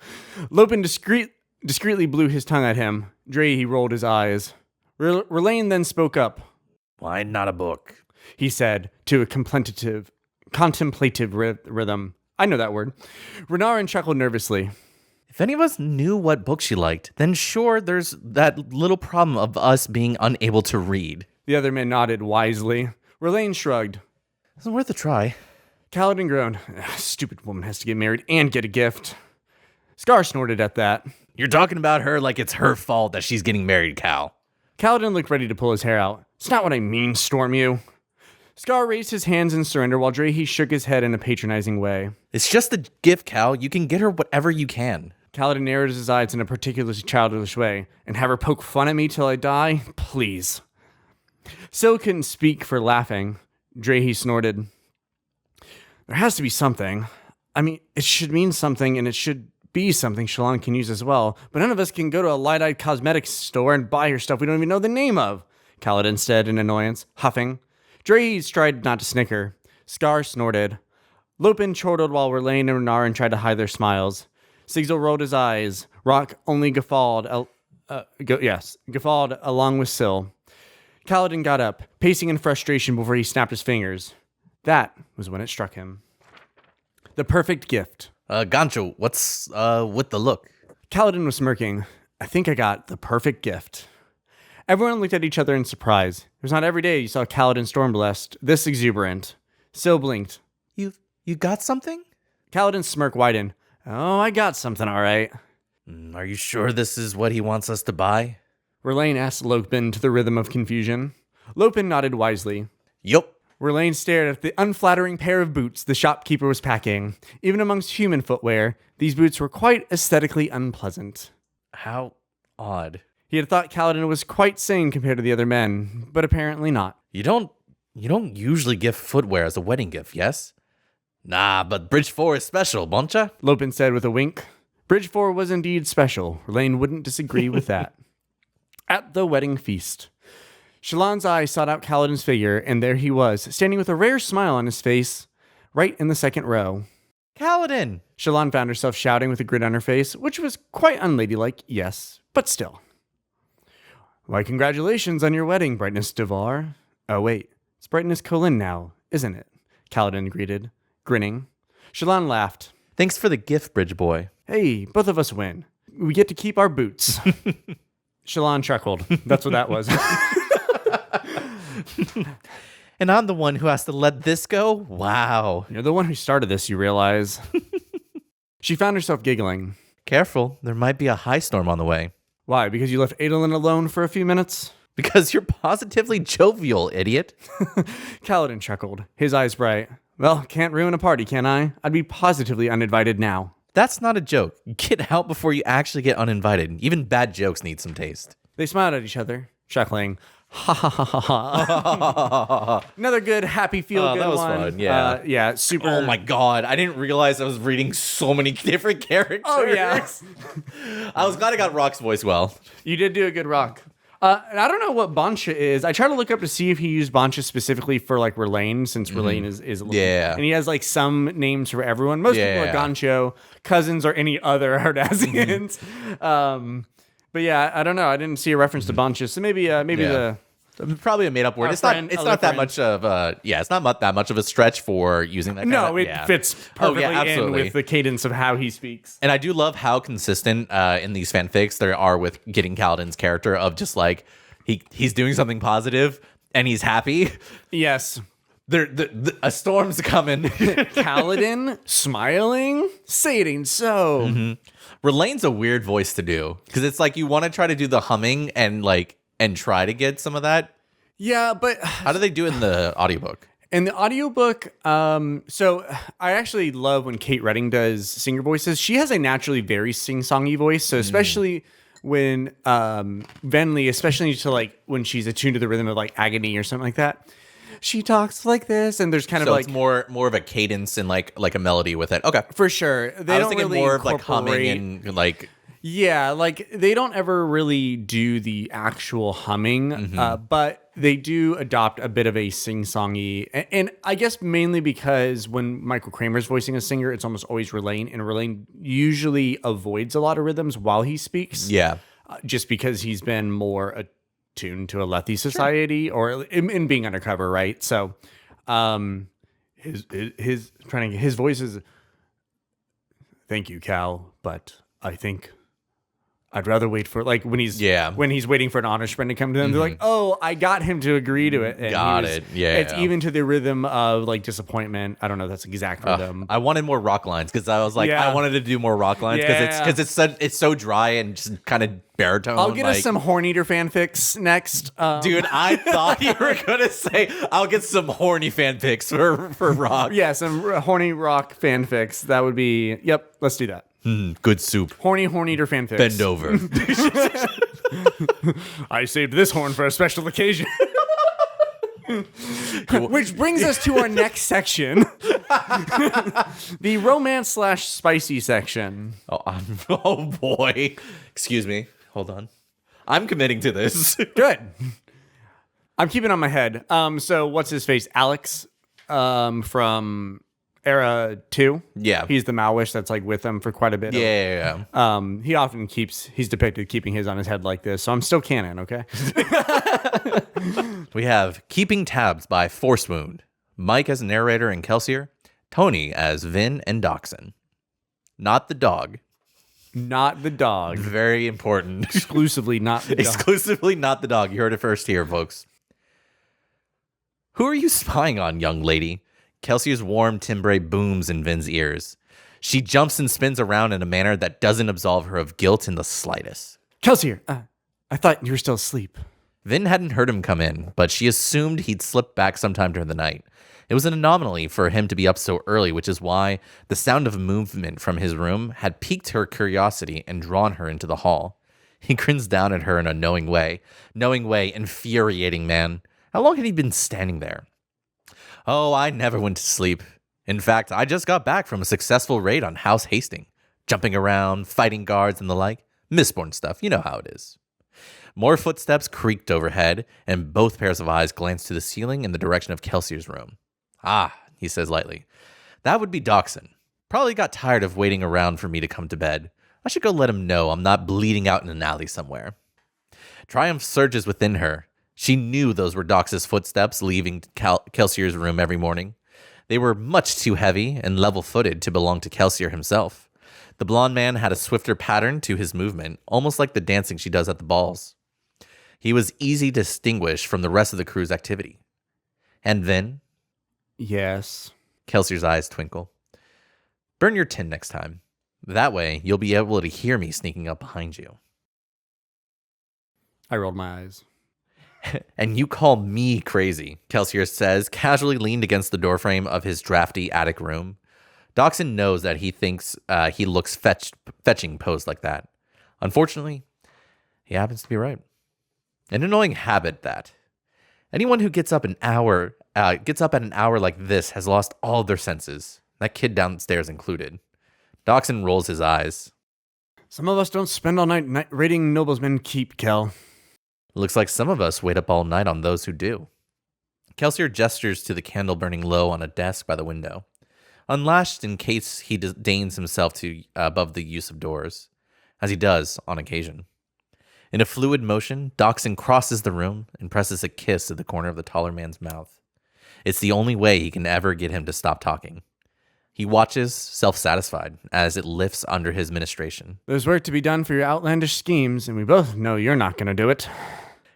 Lopin discreetly blew his tongue at him. He rolled his eyes. Relaine then spoke up. Why not a book? He said to a contemplative rhythm. I know that word. Renarin chuckled nervously. If any of us knew what book she liked, then sure, there's that little problem of us being unable to read. The other men nodded wisely. Relaine shrugged. It's worth a try. Kaladin groaned. Stupid woman has to get married and get a gift. Scar snorted at that. You're talking about her like it's her fault that she's getting married, Cal. Kaladin looked ready to pull his hair out. It's not what I mean, storm you. Scar raised his hands in surrender while Drahe shook his head in a patronizing way. It's just a gift, Cal. You can get her whatever you can. Kaladin narrowed his eyes in a particularly childish way. And have her poke fun at me till I die? Please. Syl couldn't speak for laughing. Drahe snorted. There has to be something. I mean, it should mean something, and it should be something Shallan can use as well. But none of us can go to a light-eyed cosmetics store and buy her stuff we don't even know the name of, Kaladin said in annoyance, huffing. Drahe tried not to snicker. Scar snorted. Lopin chortled while Relaine and Renarin tried to hide their smiles. Sigil rolled his eyes. Rock only guffawed along with Syl. Kaladin got up, pacing in frustration before he snapped his fingers. That was when it struck him. The perfect gift. Gancho, what's with the look? Kaladin was smirking. I think I got the perfect gift. Everyone looked at each other in surprise. It was not every day you saw Kaladin Stormblessed this exuberant. Syl blinked. You got something? Kaladin's smirk widened. Oh, I got something, all right. Are you sure this is what he wants us to buy? Relaine asked Lopin to the rhythm of confusion. Lopin nodded wisely. Yup. Relaine stared at the unflattering pair of boots the shopkeeper was packing. Even amongst human footwear, these boots were quite aesthetically unpleasant. How odd. He had thought Kaladin was quite sane compared to the other men, but apparently not. You don't usually give footwear as a wedding gift, yes? Nah, but Bridge 4 is special, boncha? Lopin said with a wink. Bridge 4 was indeed special. Relaine wouldn't disagree with that. At the wedding feast. Shallan's eye sought out Kaladin's figure, and there he was, standing with a rare smile on his face, right in the second row. Kaladin! Shallan found herself shouting with a grin on her face, which was quite unladylike, yes, but still. Why, congratulations on your wedding, Brightness Devar. Oh, wait, it's Brightness Colin now, isn't it? Kaladin greeted, grinning. Shallan laughed. Thanks for the gift, Bridge Boy. Hey, both of us win. We get to keep our boots. Shallan chuckled. That's what that was. And I'm the one who has to let this go? Wow. You're the one who started this, you realize. She found herself giggling. Careful, there might be a high storm on the way. Why, because you left Adolin alone for a few minutes? Because you're positively jovial, idiot. Kaladin chuckled, his eyes bright. Well, can't ruin a party, can I? I'd be positively uninvited now. That's not a joke. Get out before you actually get uninvited. Even bad jokes need some taste. They smiled at each other, chuckling. Ha ha ha ha ha. Another good, happy, feel-good that was one. fun, yeah. Yeah, super. Oh my god, I didn't realize I was reading so many different characters. Oh, yeah. I was glad I got Rock's voice well. You did do a good Rock. And I don't know what Bancha is. I tried to look up to see if he used Bancha specifically for like Relane, since Relane is a little, and he has like some names for everyone. Most people are Gancho, cousins, or any other Hardassians. But yeah, I don't know. I didn't see a reference to Bancha, so maybe the. Probably a made-up word. It's not that much of it's not that much of a stretch for using that. It fits perfectly in with the cadence of how he speaks. And I do love how consistent in these fanfics there are with getting Kaladin's character of just like he's doing something positive and he's happy. Yes. A storm's coming. Kaladin smiling, say it ain't so. Relane's a weird voice to do because it's like you want to try to do the humming and try to get some of that. Yeah, but how do they do it in the audiobook? In the audiobook, so I actually love when Kate Redding does singer voices. She has a naturally very sing-songy voice, so especially when Venli, especially to like when she's attuned to the rhythm of like agony or something like that, she talks like this, and there's kind of like it's more of a cadence and like a melody with it. Okay, for sure. I was thinking really more of like humming and like. Yeah, like they don't ever really do the actual humming, but they do adopt a bit of a sing-songy, and I guess mainly because when Michael Kramer's voicing a singer, it's almost always Relane, and Relane usually avoids a lot of rhymthms while he speaks. Yeah, just because he's been more attuned to a Lethe society or in being undercover, right? So, his voice is, "Thank you, Cal, but I think I'd rather wait for," like when he's waiting for an honor sprint to come to them. They're like, "Oh, I got him to agree to it." And it's even to the rhythm of like disappointment. I don't know that's exact rhythm. I wanted more rock lines because I was like, I wanted to do more rock lines because it's so dry and just kind of baritone. I'll get us some Horn-Eater fanfics next. Dude, I thought you were gonna say I'll get some horny fanfics for rock. Yeah, some horny rock fanfics. That would be let's do that. Good soup. Horn-Eater fanfics. Bend over. I saved this horn for a special occasion. Which brings us to our next section. The romance/spicy section. Oh boy. Excuse me. Hold on. I'm committing to this. Good. I'm keeping it on my head. So what's his face? Alex from Era 2. Yeah. He's the Malwish that's like with them for quite a bit. Yeah. He often he's depicted keeping his on his head like this. So I'm still canon, okay? We have Keeping Tabs by Force Wound. Mike as narrator and Kelsier. Tony as Vin and Dachshund. Not the dog. Not the dog. Very important. Exclusively not the dog. Exclusively not the dog. You heard it first here, folks. Who are you spying on, young lady? Kelsier's warm timbre booms in Vin's ears. She jumps and spins around in a manner that doesn't absolve her of guilt in the slightest. Kelsier, I thought you were still asleep. Vin hadn't heard him come in, but she assumed he'd slipped back sometime during the night. It was an anomaly for him to be up so early, which is why the sound of movement from his room had piqued her curiosity and drawn her into the hall. He grins down at her in a knowing way, infuriating man. How long had he been standing there? Oh, I never went to sleep. In fact, I just got back from a successful raid on House Hastings. Jumping around, fighting guards and the like. Mistborn stuff, you know how it is. More footsteps creaked overhead, and both pairs of eyes glanced to the ceiling in the direction of Kelsier's room. Ah, he says lightly. That would be Dachshund. Probably got tired of waiting around for me to come to bed. I should go let him know I'm not bleeding out in an alley somewhere. Triumph surges within her. She knew those were Dox's footsteps leaving Kelsier's room every morning. They were much too heavy and level-footed to belong to Kelsier himself. The blonde man had a swifter pattern to his movement, almost like the dancing she does at the balls. He was easy to distinguish from the rest of the crew's activity. And then... Yes. Kelsier's eyes twinkle. Burn your tin next time. That way, you'll be able to hear me sneaking up behind you. I rolled my eyes. And you call me crazy, Kelsier says, casually leaned against the doorframe of his drafty attic room. Dachshund knows that he thinks he looks fetching posed like that. Unfortunately, he happens to be right. An annoying habit that. Anyone who gets up at an hour like this has lost all of their senses. That kid downstairs included. Dachshund rolls his eyes. Some of us don't spend all night raiding Noblesmen Keep, Kel. Looks like some of us wait up all night on those who do. Kelsier gestures to the candle burning low on a desk by the window, unlatched in case he deigns himself to above the use of doors, as he does on occasion. In a fluid motion, Doxson crosses the room and presses a kiss at the corner of the taller man's mouth. It's the only way he can ever get him to stop talking. He watches, self-satisfied, as it lifts under his ministration. There's work to be done for your outlandish schemes, and we both know you're not going to do it.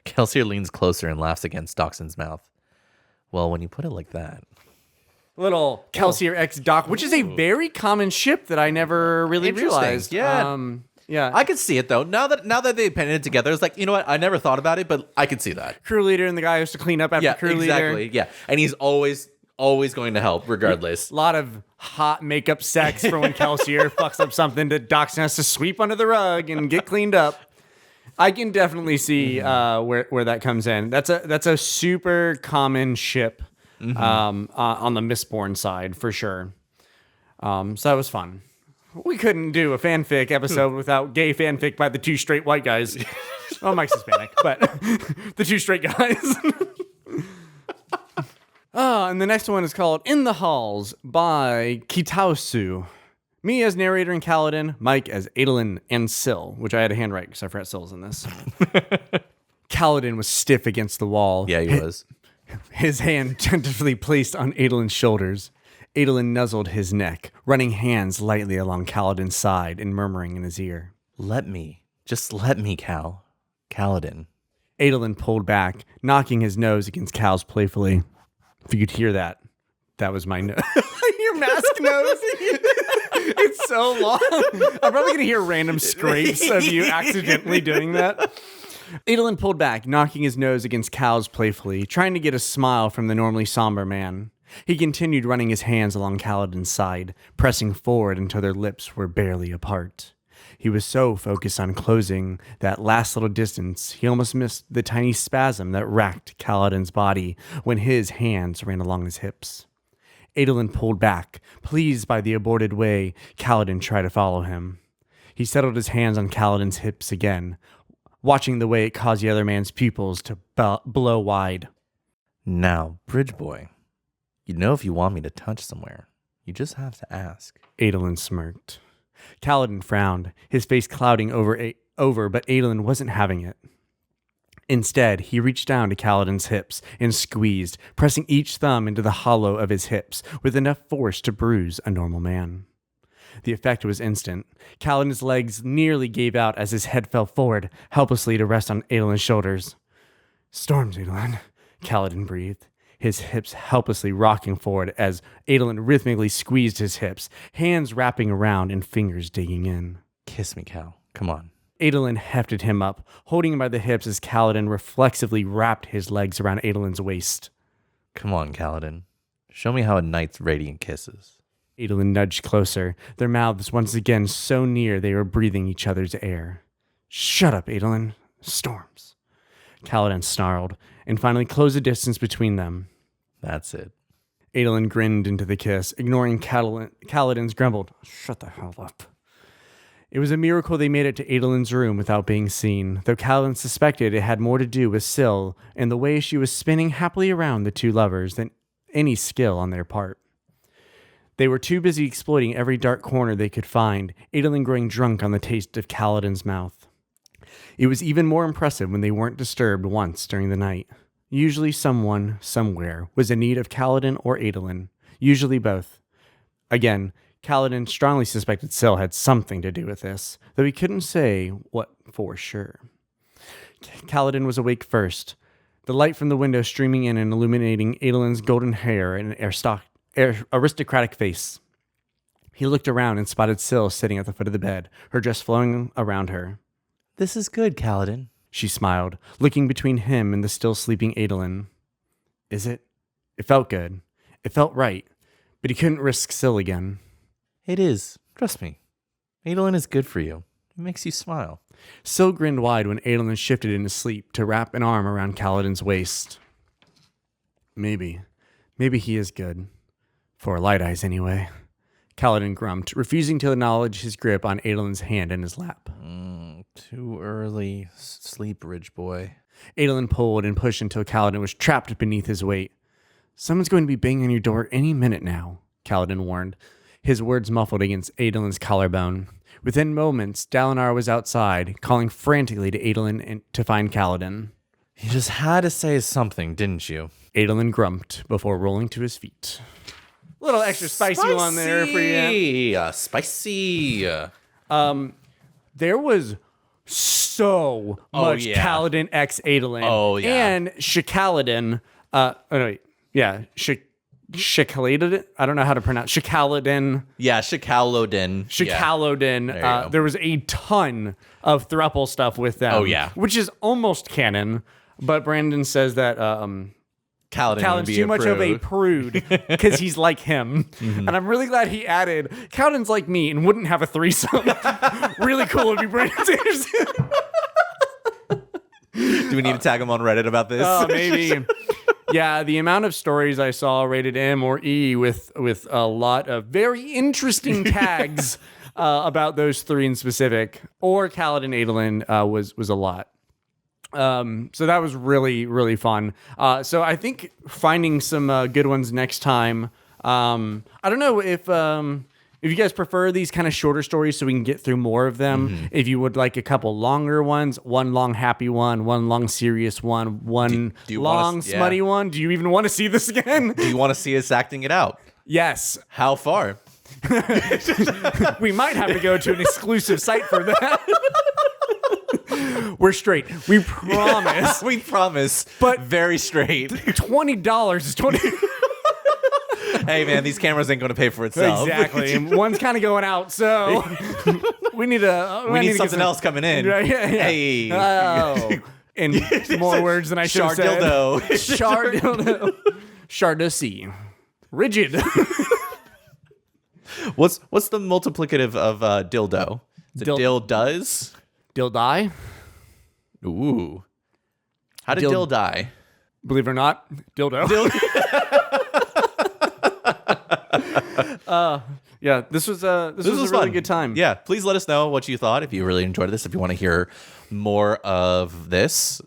Kelsier leans closer and laughs against Doxson's mouth. Well, when you put it like that. Little Kelsier X Doc, which is a very common ship that I never really realized. Yeah. Yeah. I could see it, though. Now that they painted it together, it's like, you know what? I never thought about it, but I could see that. Crew leader and the guy who has to clean up after crew leader. Exactly. Yeah. And he's always going to help, regardless. A lot of hot makeup sex for when Kelsier fucks up something that Doxson has to sweep under the rug and get cleaned up. I can definitely see where that comes in. That's a super common ship on the Mistborn side for sure. So that was fun. We couldn't do a fanfic episode without gay fanfic by the two straight white guys. Oh, Mike's Hispanic, but the two straight guys. And the next one is called In the Halls by Kitausu. Me as narrator and Kaladin, Mike as Adolin and Syl, which I had to handwrite because I forgot Syl's in this. Kaladin was stiff against the wall. Yeah, he was. His hand tentatively placed on Adolin's shoulders. Adolin nuzzled his neck, running hands lightly along Kaladin's side and murmuring in his ear. Just let me, Cal. Kaladin. Adolin pulled back, knocking his nose against Cal's playfully. If you could hear that, that was my nose. Your mask nose. It's so long. I'm probably going to hear random scrapes of you accidentally doing that. Adolin pulled back, knocking his nose against Cal's playfully, trying to get a smile from the normally somber man. He continued running his hands along Kaladin's side, pressing forward until their lips were barely apart. He was so focused on closing that last little distance, he almost missed the tiny spasm that racked Kaladin's body when his hands ran along his hips. Adolin pulled back, pleased by the aborted way Kaladin tried to follow him. He settled his hands on Kaladin's hips again, watching the way it caused the other man's pupils to blow wide. Now, Bridge Boy, you know if you want me to touch somewhere, you just have to ask. Adolin smirked. Kaladin frowned, his face clouding over, but Adolin wasn't having it. Instead, he reached down to Kaladin's hips and squeezed, pressing each thumb into the hollow of his hips with enough force to bruise a normal man. The effect was instant. Kaladin's legs nearly gave out as his head fell forward, helplessly to rest on Adolin's shoulders. Storms, Adolin, Kaladin breathed, his hips helplessly rocking forward as Adolin rhythmically squeezed his hips, hands wrapping around and fingers digging in. Kiss me, Cal. Come on. Adolin hefted him up, holding him by the hips as Kaladin reflexively wrapped his legs around Adolin's waist. Come on, Kaladin. Show me how a knight's radiant kisses. Adolin nudged closer, their mouths once again so near they were breathing each other's air. Shut up, Adolin. Storms. Kaladin snarled, and finally closed the distance between them. That's it. Adolin grinned into the kiss, ignoring Kaladin's grumbled, "Shut the hell up." It was a miracle they made it to Adolin's room without being seen, though Kaladin suspected it had more to do with Syl and the way she was spinning happily around the two lovers than any skill on their part. They were too busy exploiting every dark corner they could find, Adolin growing drunk on the taste of Kaladin's mouth. It was even more impressive when they weren't disturbed once during the night. Usually someone, somewhere, was in need of Kaladin or Adolin, usually both. Again, Kaladin strongly suspected Syl had something to do with this, though he couldn't say what for sure. Kaladin was awake first, the light from the window streaming in and illuminating Adolin's golden hair and aristocratic face. He looked around and spotted Syl sitting at the foot of the bed, her dress flowing around her. This is good, Kaladin. She smiled, looking between him and the still sleeping Adolin. Is it? It felt good. It felt right, but he couldn't risk Syl again. It is. Trust me. Adolin is good for you. It makes you smile. Syl grinned wide when Adolin shifted in his sleep to wrap an arm around Kaladin's waist. Maybe he is good. For Light Eyes, anyway. Kaladin grumped, refusing to acknowledge his grip on Adolin's hand in his lap. Too early. Sleep, Ridge Boy. Adolin pulled and pushed until Kaladin was trapped beneath his weight. Someone's going to be banging on your door any minute now, Kaladin warned, his words muffled against Adolin's collarbone. Within moments, Dalinar was outside, calling frantically to Adolin to find Kaladin. You just had to say something, didn't you? Adolin grumped before rolling to his feet. A little extra spicy one there for you. Spicy. There was so much Kaladin x Adolin. Oh, yeah. And Shikaladin. Shikaladin. I don't know how to pronounce Shikaladin. Yeah, Shikalodin. Shikalodin. Yeah. There was a ton of thruple stuff with them. Oh, yeah. Which is almost canon. But Brandon says that Kaladin's too much of a prude because he's like him. Mm-hmm. And I'm really glad he added, Kaladin's like me and wouldn't have a threesome. Really cool would be Brandon Sanderson. Do we need to tag him on Reddit about this? Maybe. Yeah, the amount of stories I saw rated M or E with a lot of very interesting tags about those three in specific, or Kaladin Adolin was a lot. So that was really, really fun. So I think finding some good ones next time. I don't know if you guys prefer these kind of shorter stories so we can get through more of them. Mm-hmm. If you would like a couple longer ones, one long happy one long serious one, do long smutty one. Do you even want to see this again? Do you want to see us acting it out? Yes. How far? We might have to go to an exclusive site for that. We're straight. We promise. We promise. But very straight. $20 is $20. Hey, man, these cameras ain't going to pay for itself. Exactly. One's kind of going out, so we need something else coming in. Right? Yeah. Hey. Oh. In more words than I should have said. Shardildo. Shardosi. Rigid. What's the multiplicative of dildo? Is it dildoes? Dildai? Ooh. How did Dill die? Believe it or not, dildo. Yeah, this was a really good time. Yeah, please let us know what you thought, if you really enjoyed this, if you want to hear more of this.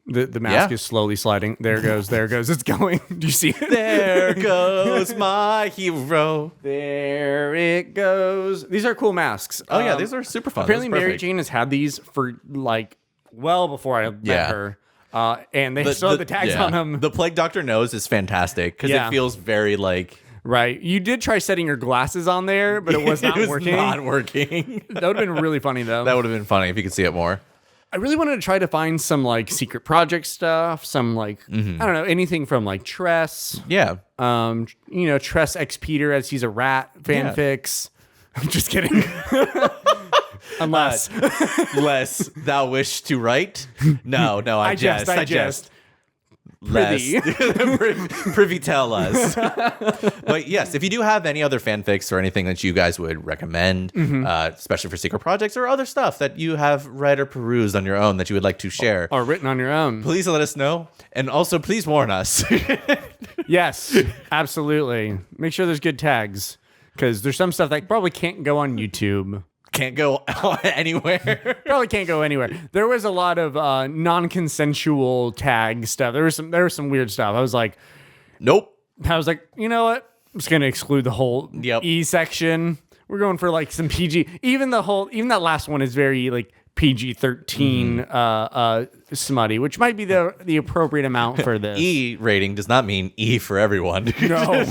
The mask is slowly sliding. There goes. It's going. Do you see it? There goes my hero. There it goes. These are cool masks. Oh, yeah, these are super fun. Apparently, Mary Jane has had these for, well before I met her. And they still have the tags on them. The Plague Doctor nose is fantastic because it feels very like... Right. You did try setting your glasses on there, but it was not working. Not working. That would have been really funny, though. That would have been funny if you could see it more. I really wanted to try to find some secret project stuff, some I don't know, anything from Tress. Yeah. Tress X Peter as he's a rat fanfics. Yeah. I'm just kidding. Unless less thou wish to write. No, I jest. Privy tell us. But yes, if you do have any other fanfics or anything that you guys would recommend, especially for secret projects or other stuff that you have read or perused on your own that you would like to share or written on your own, please let us know. And also please warn us. Yes, absolutely. Make sure there's good tags, because there's some stuff that probably can't go on YouTube. Can't go anywhere. Probably can't go anywhere. There was a lot of non-consensual tag stuff. There was some weird stuff. I was like, nope. I was like, you know what? I'm just gonna exclude the whole E section. We're going for some PG. Even that last one is very PG-13 smutty, which might be the appropriate amount for this. E rating does not mean E for everyone. No.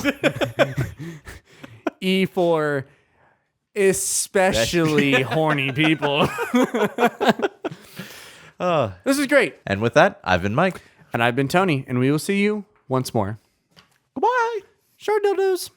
E for especially horny people. This is great. And with that, I've been Mike. And I've been Tony. And we will see you once more. Goodbye. Sure dildos.